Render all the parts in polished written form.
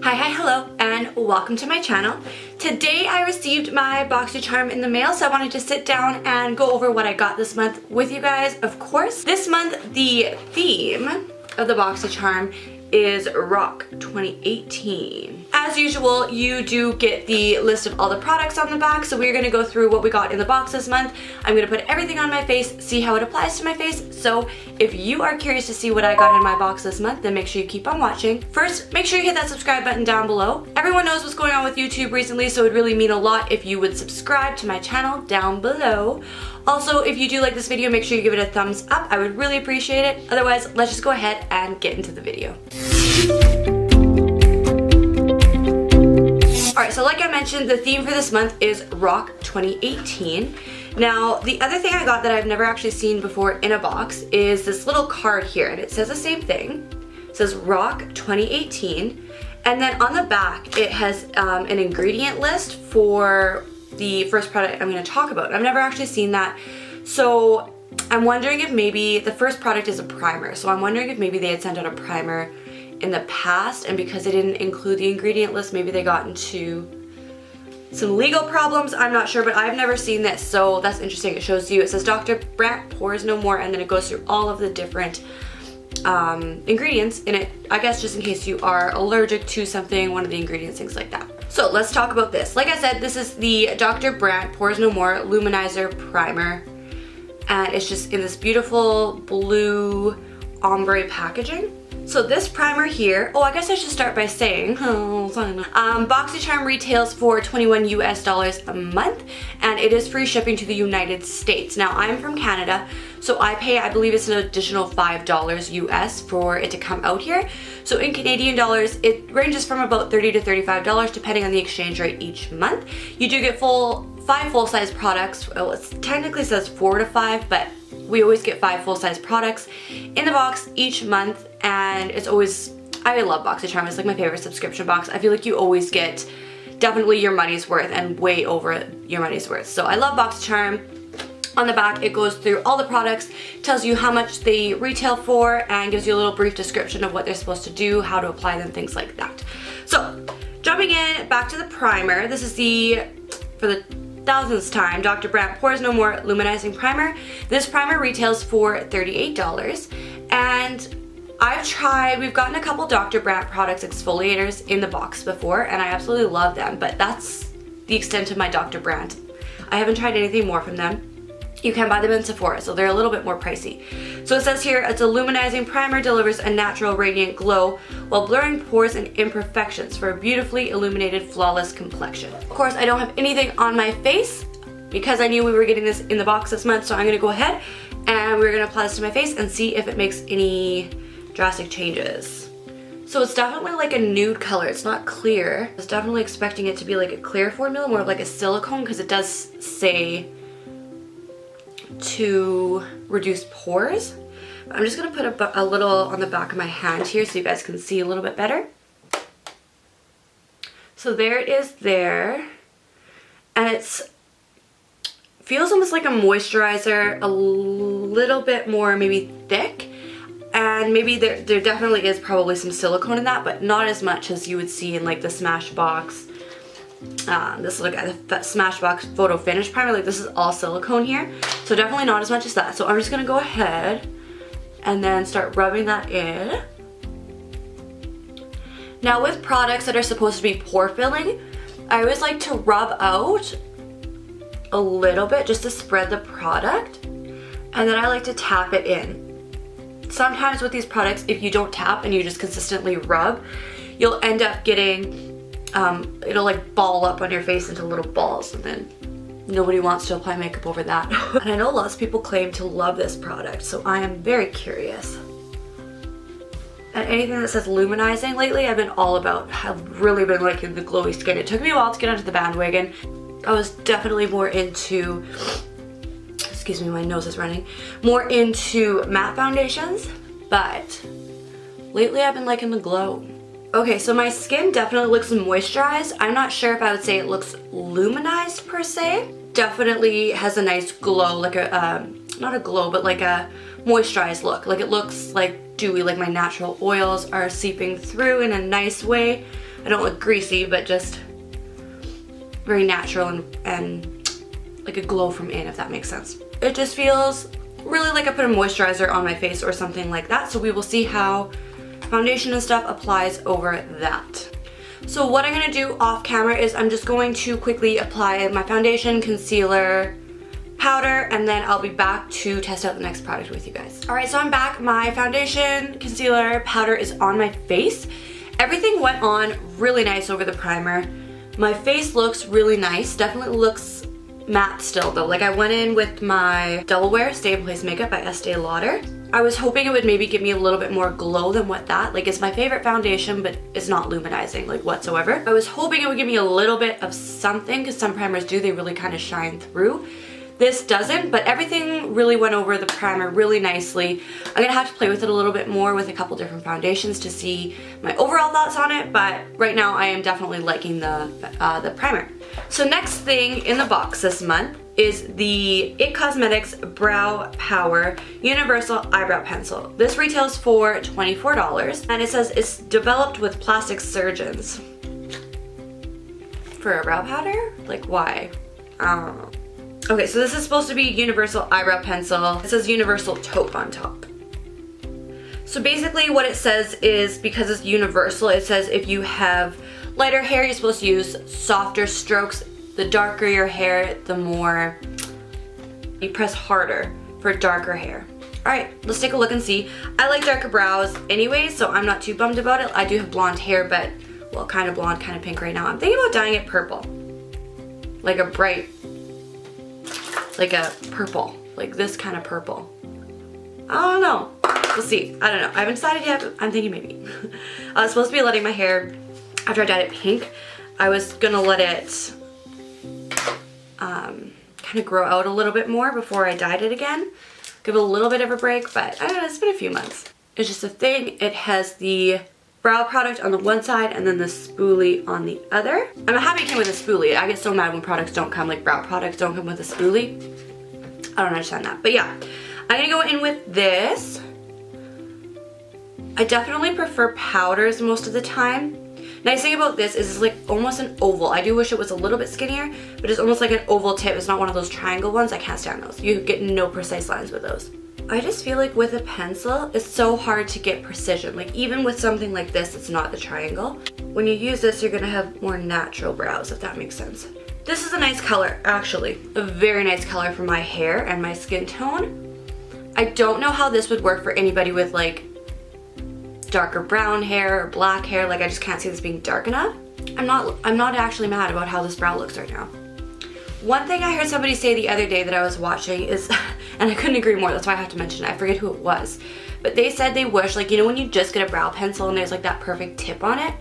Hello, and welcome to my channel. Today I received my Boxycharm in the mail, so I wanted to sit down and go over what I got this month with you guys, of course. This month, the theme of the Boxycharm is Rock 2018. As usual, you do get the list of all the products on the back, so we're gonna go through what we got in the box this month. I'm gonna put everything on my face, see how it applies to my face. So if you are curious to see what I got in my box this month, then make sure you keep on watching. First, make sure you hit that subscribe button down below. Everyone knows what's going on with YouTube recently, so it would really mean a lot if you would subscribe to my channel down below. Also, if you do like this video, make sure you give it a thumbs up. I would really appreciate it. Otherwise, let's just go ahead and get into the video. Alright, so like I mentioned, the theme for this month is Rock 2018. Now, the other thing I got that I've never actually seen before in a box is this little card here, and it says the same thing. It says Rock 2018, and then on the back it has an ingredient list for the first product I'm going to talk about. I've never actually seen that, so I'm wondering if maybe the first product is a primer. So I'm wondering if maybe they had sent out a primer in the past, and because they didn't include the ingredient list, maybe they got into some legal problems. I'm not sure, but I've never seen this, so that's interesting. It shows you, it says Dr. Brandt Pores No More, and then it goes through all of the different ingredients in it, I guess just in case you are allergic to something, one of the ingredients, things like that. So let's talk about this. Like I said, this is the Dr. Brandt Pores No More Luminizer Primer, and it's just in this beautiful blue ombre packaging. So this primer here, oh, I guess I should start by saying, Boxycharm retails for $21 US a month, and it is free shipping to the United States. Now, I'm from Canada, so I pay, I believe it's an additional $5 US for it to come out here. So in Canadian dollars, it ranges from about $30 to $35 depending on the exchange rate each month. You do get 5 full-size products. Well, it technically says 4 to 5, but we always get 5 full-size products in the box each month, and it's always, I love Boxycharm. It's like my favorite subscription box. I feel like you always get definitely your money's worth and way over your money's worth. So I love Boxycharm. On the back, it goes through all the products, tells you how much they retail for, and gives you a little brief description of what they're supposed to do, how to apply them, things like that. So jumping in, back to the primer. This is for the thousandth time, Dr. Brandt Pores No More Luminizing Primer. This primer retails for $38, and we've gotten a couple Dr. Brandt products exfoliators in the box before, and I absolutely love them, but that's the extent of my Dr. Brandt. I haven't tried anything more from them. You can buy them in Sephora, so they're a little bit more pricey. So it says here, it's a luminizing primer, delivers a natural radiant glow while blurring pores and imperfections for a beautifully illuminated, flawless complexion. Of course, I don't have anything on my face because I knew we were getting this in the box this month, so I'm gonna go ahead and we're gonna apply this to my face and see if it makes any drastic changes. So it's definitely like a nude color. It's not clear. I was definitely expecting it to be like a clear formula, more of like a silicone, because it does say to reduce pores. I'm just gonna put a little on the back of my hand here so you guys can see a little bit better. So there it is there, and it feels almost like a moisturizer, a little bit more maybe thick, and maybe there definitely is probably some silicone in that, but not as much as you would see in like the Smashbox. This is like the Smashbox Photo Finish Primer. Like, this is all silicone here, so definitely not as much as that. So I'm just gonna go ahead and then start rubbing that in. Now, with products that are supposed to be pore filling, I always like to rub out a little bit just to spread the product, and then I like to tap it in. Sometimes with these products, if you don't tap and you just consistently rub, you'll end up getting it'll like ball up on your face into little balls, and then nobody wants to apply makeup over that. And I know lots of people claim to love this product, so I am very curious. And anything that says luminizing lately, I've been all about. I've really been liking the glowy skin. It took me a while to get onto the bandwagon. I was definitely more into, excuse me, my nose is running, more into matte foundations, but lately I've been liking the glow. Okay, so my skin definitely looks moisturized. I'm not sure if I would say it looks luminized per se. Definitely has a nice glow, like a, not a glow, but like a moisturized look. Like, it looks like dewy, like my natural oils are seeping through in a nice way. I don't look greasy, but just very natural and like a glow from in, if that makes sense. It just feels really like I put a moisturizer on my face or something like that. So we will see how foundation and stuff applies over that. So what I'm gonna do off camera is I'm just going to quickly apply my foundation, concealer, powder, and then I'll be back to test out the next product with you guys. All right, so I'm back. My foundation, concealer, powder is on my face. Everything went on really nice over the primer. My face looks really nice, definitely looks matte still though. Like I went in with my Double Wear Stay in Place Makeup by Estee Lauder. I was hoping it would maybe give me a little bit more glow than what that, like it's my favorite foundation, but it's not luminizing like whatsoever. I was hoping it would give me a little bit of something, because some primers do, they really kind of shine through. This doesn't, but everything really went over the primer really nicely. I'm gonna have to play with it a little bit more with a couple different foundations to see my overall thoughts on it, but right now I am definitely liking the primer. So next thing in the box this month is the IT Cosmetics Brow Power Universal Eyebrow Pencil. This retails for $24, and it says it's developed with plastic surgeons. For a brow powder? Like why? I don't know. Okay, so this is supposed to be Universal Eyebrow Pencil. It says Universal Taupe on top. So basically what it says is, because it's universal, it says if you have lighter hair, you're supposed to use softer strokes. The darker your hair, the more you press harder for darker hair. All right, let's take a look and see. I like darker brows anyway, so I'm not too bummed about it. I do have blonde hair, but, well, kind of blonde, kind of pink right now. I'm thinking about dyeing it purple. Like a bright, like a purple, like this kind of purple. I don't know. We'll see. I don't know. I haven't decided yet, but I'm thinking maybe. I was supposed to be letting my hair, after I dyed it pink, I was gonna let it kind of grow out a little bit more before I dyed it again. Give it a little bit of a break, but I don't know, it's been a few months. It's just a thing. It has the brow product on the one side and then the spoolie on the other. I'm happy it came with a spoolie. I get so mad when products don't come, like brow products don't come with a spoolie. I don't understand that, but yeah. I'm gonna go in with this. I definitely prefer powders most of the time. Nice thing about this is it's like almost an oval. I do wish it was a little bit skinnier, but it's almost like an oval tip. It's not one of those triangle ones. I can't stand those. You get no precise lines with those. I just feel like with a pencil, it's so hard to get precision. Like even with something like this, it's not the triangle. When you use this, you're gonna have more natural brows, if that makes sense. This is a nice color, actually. A very nice color for my hair and my skin tone. I don't know how this would work for anybody with like darker brown hair or black hair. Like I just can't see this being dark enough. I'm not actually mad about how this brow looks right now. One thing I heard somebody say the other day that I was watching is, and I couldn't agree more, that's why I have to mention it, I forget who it was, but they said they wish, like, you know when you just get a brow pencil and there's like that perfect tip on it?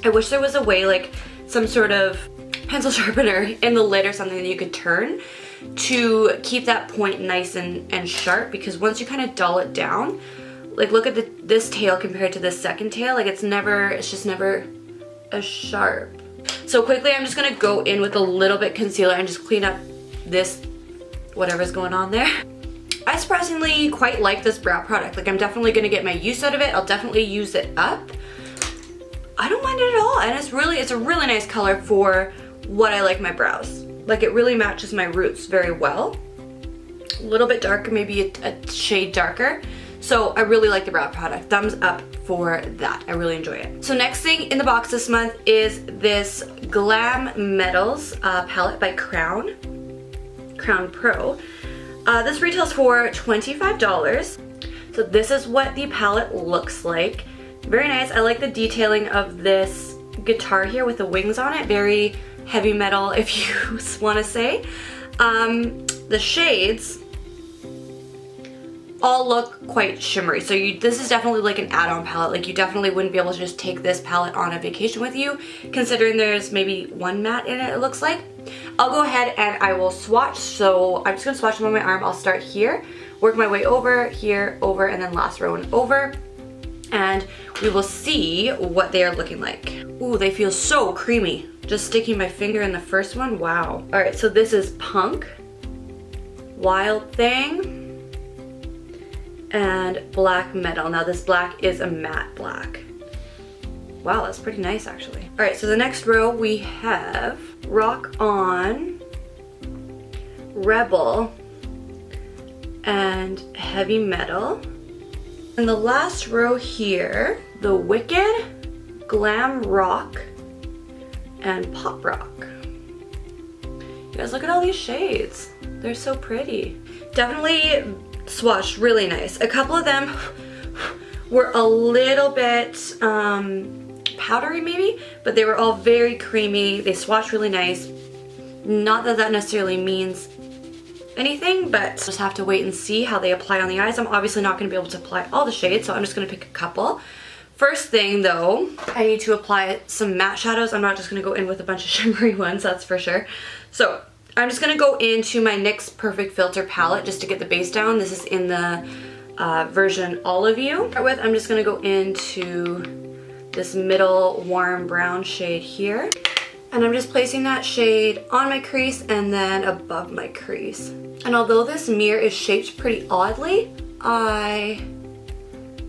I wish there was a way, like some sort of pencil sharpener in the lid or something that you could turn to keep that point nice and sharp, because once you kind of dull it down, like look at this tail compared to this second tail, like it's just never as sharp. So quickly I'm just gonna go in with a little bit concealer and just clean up this, whatever's going on there. I surprisingly quite like this brow product. Like I'm definitely gonna get my use out of it. I'll definitely use it up. I don't mind it at all, and it's a really nice color for what I like my brows. Like it really matches my roots very well. A little bit darker, maybe a shade darker. So I really like the brow product. Thumbs up for that. I really enjoy it. So next thing in the box this month is this Glam Metals palette by Crown Pro. This retails for $25. So this is what the palette looks like. Very nice. I like the detailing of this guitar here with the wings on it. Very heavy metal, if you want to say. The shades all look quite shimmery. So this is definitely like an add-on palette. Like you definitely wouldn't be able to just take this palette on a vacation with you, considering there's maybe one matte in it looks like. I'll go ahead and I will swatch. So I'm just gonna swatch them on my arm. I'll start here, work my way over, here, over, and then last row and over. And we will see what they are looking like. Ooh, they feel so creamy. Just sticking my finger in the first one, wow. All right, so this is Punk, Wild Thing, and Black Metal. Now this black is a matte black. wow, that's pretty nice actually. All right, so the next row we have Rock On, Rebel, and Heavy Metal. And the last row here, the Wicked, Glam Rock, and Pop Rock. You guys, look at all these shades. They're so pretty. Definitely swatched really nice. A couple of them were a little bit powdery maybe, but they were all very creamy. They swatched really nice. Not that that necessarily means anything, but just have to wait and see how they apply on the eyes. I'm obviously not going to be able to apply all the shades, so I'm just going to pick a couple. First thing though, I need to apply some matte shadows. I'm not just going to go in with a bunch of shimmery ones, that's for sure. So I'm just going to go into my NYX Perfect Filter palette just to get the base down. This is in the version All of You. I'm just going to go into this middle warm brown shade here. And I'm just placing that shade on my crease and then above my crease. And although this mirror is shaped pretty oddly, I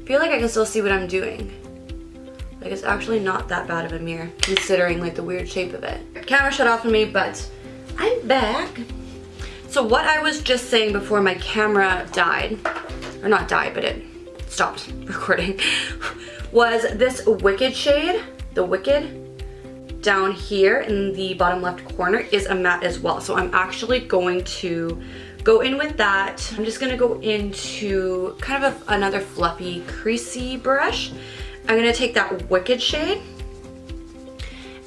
feel like I can still see what I'm doing. Like, it's actually not that bad of a mirror considering like the weird shape of it. Camera shut off on me, but I'm back. So what I was just saying before my camera died, or not died, but it stopped recording, was this Wicked shade, the Wicked, down here in the bottom left corner is a matte as well. So I'm actually going to go in with that. I'm just gonna go into kind of another fluffy, creasy brush. I'm gonna take that Wicked shade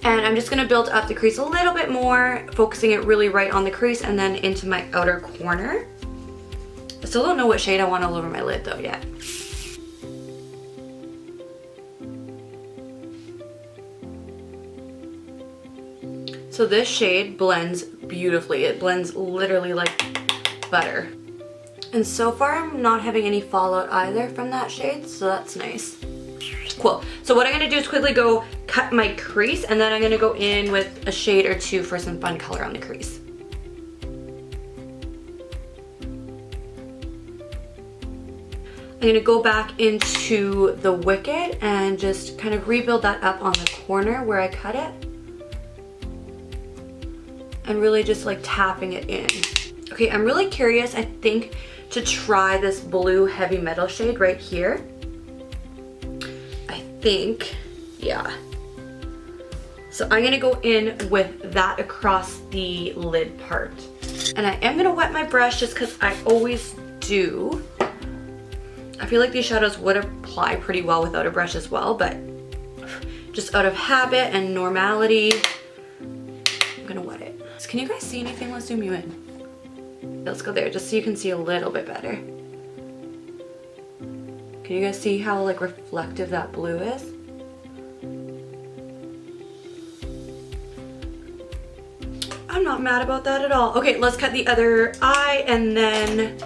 and I'm just gonna build up the crease a little bit more, focusing it really right on the crease and then into my outer corner. I still don't know what shade I want all over my lid though yet. So this shade blends beautifully. It blends literally like butter. And so far I'm not having any fallout either from that shade, so that's nice. Cool. So what I'm gonna do is quickly go cut my crease and then I'm gonna go in with a shade or two for some fun color on the crease. I'm gonna go back into the Wicked and just kind of rebuild that up on the corner where I cut it. And really just like tapping it in. Okay, I'm really curious, I think, to try this blue Heavy Metal shade right here. I think, yeah. So I'm gonna go in with that across the lid part. And I am gonna wet my brush just because I always do. I feel like these shadows would apply pretty well without a brush as well, but just out of habit and normality, I'm gonna wet it. So can you guys see anything? Let's zoom you in. Let's go there just so you can see a little bit better. Can you guys see how like reflective that blue is? I'm not mad about that at all. Okay, let's cut the other eye and then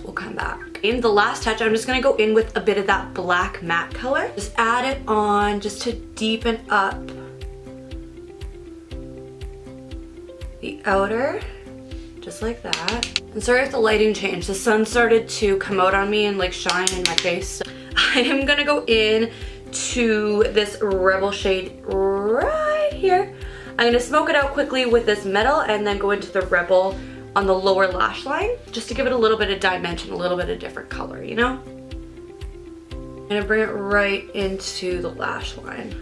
we'll come back. In the last touch, I'm just gonna go in with a bit of that black matte color. Just add it on just to deepen up the outer, just like that. And sorry if the lighting changed. The sun started to come out on me and like shine in my face. So I am gonna go in to this Rebel shade right here. I'm gonna smoke it out quickly with this metal and then go into the Rebel on the lower lash line just to give it a little bit of dimension, a little bit of different color, you know? I'm gonna bring it right into the lash line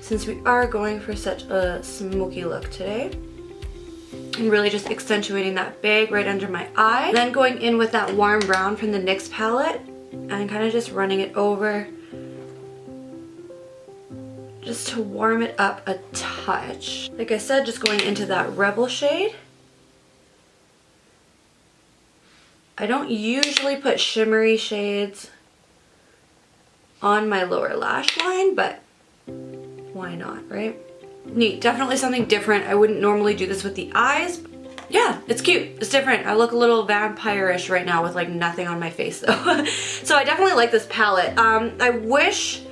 since we are going for such a smoky look today. And really just accentuating that bag right under my eye. Then going in with that warm brown from the NYX palette and kind of just running it over just to warm it up a touch. Like I said, just going into that Rebel shade. I don't usually put shimmery shades on my lower lash line, but why not, right? Neat, definitely something different. I wouldn't normally do this with the eyes. Yeah, it's cute, it's different. I look a little vampire-ish right now with like nothing on my face though. So I definitely like this palette. I wish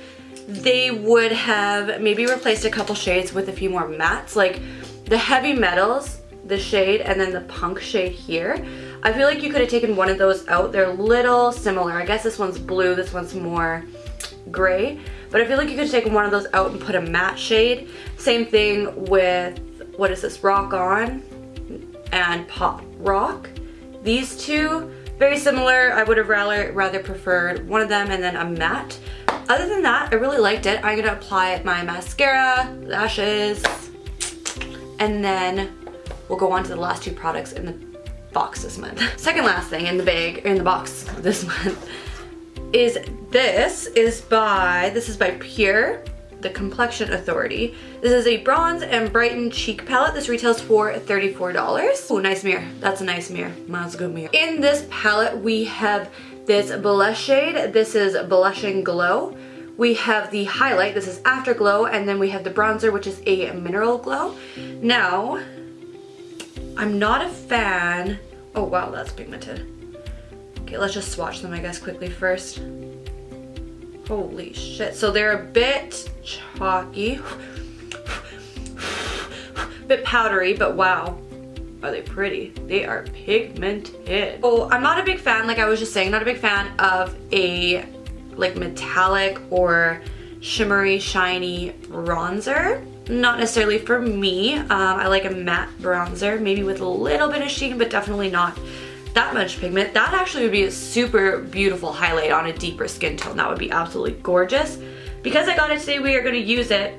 they would have maybe replaced a couple shades with a few more mattes, like the Heavy Metals, the shade, and then the Punk shade here. I feel like you could have taken one of those out. They're a little similar. I guess this one's blue, this one's more gray, but I feel like you could take one of those out and put a matte shade. Same thing with, what is this, Rock On and Pop Rock. These two, very similar. I would have rather preferred one of them and then a matte. Other than that, I really liked it. I'm gonna apply my mascara, lashes, and then we'll go on to the last two products in the box this month. Second last thing in the bag, or in the box this month, is this is by Pure, the Complexion Authority. This is a bronze and brighten cheek palette. This retails for $34. Oh, nice mirror. That's a nice mirror. Mine's a good mirror. In this palette, we have this blush shade. This is Blush and Glow. We have the highlight. This is Afterglow, and then we have the bronzer, which is a Mineral Glow. Now, I'm not a fan. Oh wow, that's pigmented. Okay, let's just swatch them, I guess, quickly first. Holy shit. So they're a bit chalky, bit powdery, but wow, are they pretty. They are pigmented. Oh, I'm not a big fan, like I was just saying, not a big fan of a like metallic or shimmery, shiny bronzer. Not necessarily for me. I like a matte bronzer, maybe with a little bit of sheen, but definitely not that much pigment. That actually would be a super beautiful highlight on a deeper skin tone. That would be absolutely gorgeous. Because I got it today, we are going to use it,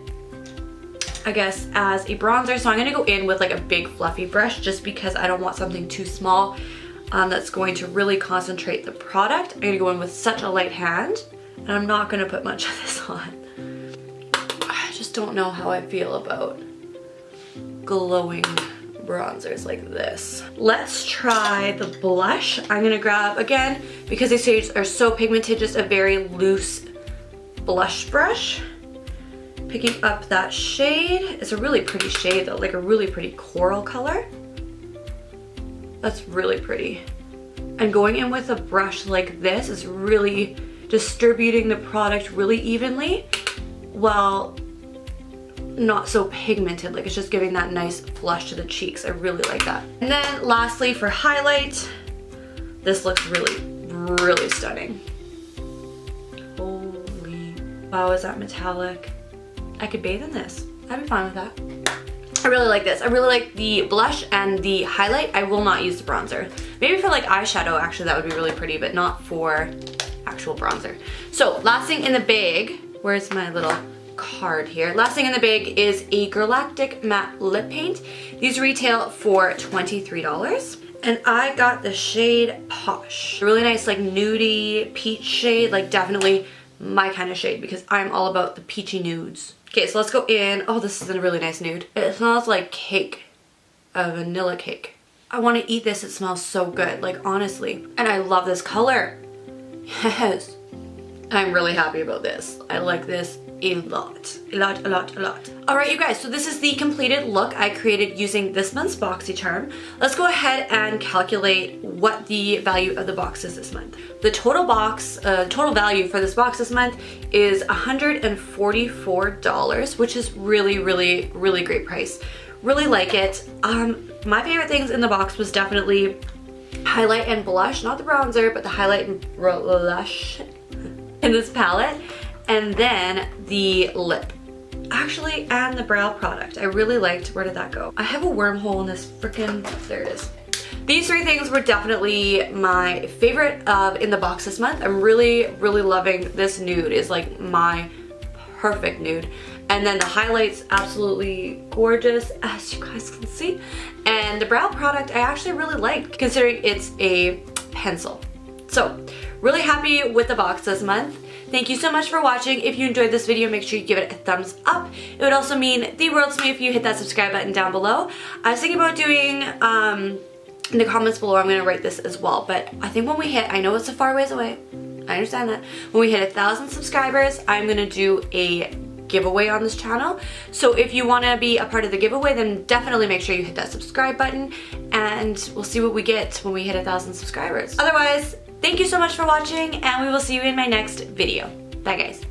I guess, as a bronzer. So I'm going to go in with like a big fluffy brush just because I don't want something too small that's going to really concentrate the product. I'm going to go in with such a light hand, and I'm not going to put much of this on. I just don't know how I feel about glowing bronzers like this. Let's try the blush. I'm gonna grab, again, because these shades are so pigmented, just a very loose blush brush. Picking up that shade. It's a really pretty shade though, like a really pretty coral color. That's really pretty. And going in with a brush like this is really distributing the product really evenly while not so pigmented, like it's just giving that nice flush to the cheeks. I really like that. And then lastly for highlight, this looks really stunning. Holy, wow, is that metallic? I could bathe in this. I'd be fine with that. I really like this. I really like the blush and the highlight. I will not use the bronzer. Maybe for like eyeshadow, actually that would be really pretty, but not for actual bronzer. So last thing in the bag, where's my little card here? Last thing in the bag is a Galactic Matte Lip Paint. These retail for $23. And I got the shade Posh. A really nice like nudie peach shade, like definitely my kind of shade because I'm all about the peachy nudes. Okay, so let's go in. Oh, this is a really nice nude. It smells like cake, a vanilla cake. I want to eat this. It smells so good, like honestly. And I love this color. Yes. I'm really happy about this. I like this a lot. Alright you guys, so this is the completed look I created using this month's Boxycharm. Let's go ahead and calculate what the value of the box is this month. The total value for this box this month is $144, which is really great price. Really like it. My favorite things in the box was definitely highlight and blush, not the bronzer, but the highlight and blush in this palette. And then the lip, actually, and the brow product. I really liked, where did that go? I have a wormhole in this frickin', there it is. These three things were definitely my favorite in the box this month. I'm really loving this nude. Is like my perfect nude. And then the highlights, absolutely gorgeous, as you guys can see. And the brow product I actually really liked, considering it's a pencil. So, really happy with the box this month. Thank you so much for watching. If you enjoyed this video, make sure you give it a thumbs up. It would also mean the world to me if you hit that subscribe button down below. I was thinking about doing, in the comments below, I'm gonna write this as well, but I think when we hit, I know it's a far ways away, I understand that. When we hit 1,000 subscribers, I'm gonna do a giveaway on this channel. So if you wanna be a part of the giveaway, then definitely make sure you hit that subscribe button, and we'll see what we get when we hit 1,000 subscribers. Otherwise, thank you so much for watching, and we will see you in my next video. Bye guys.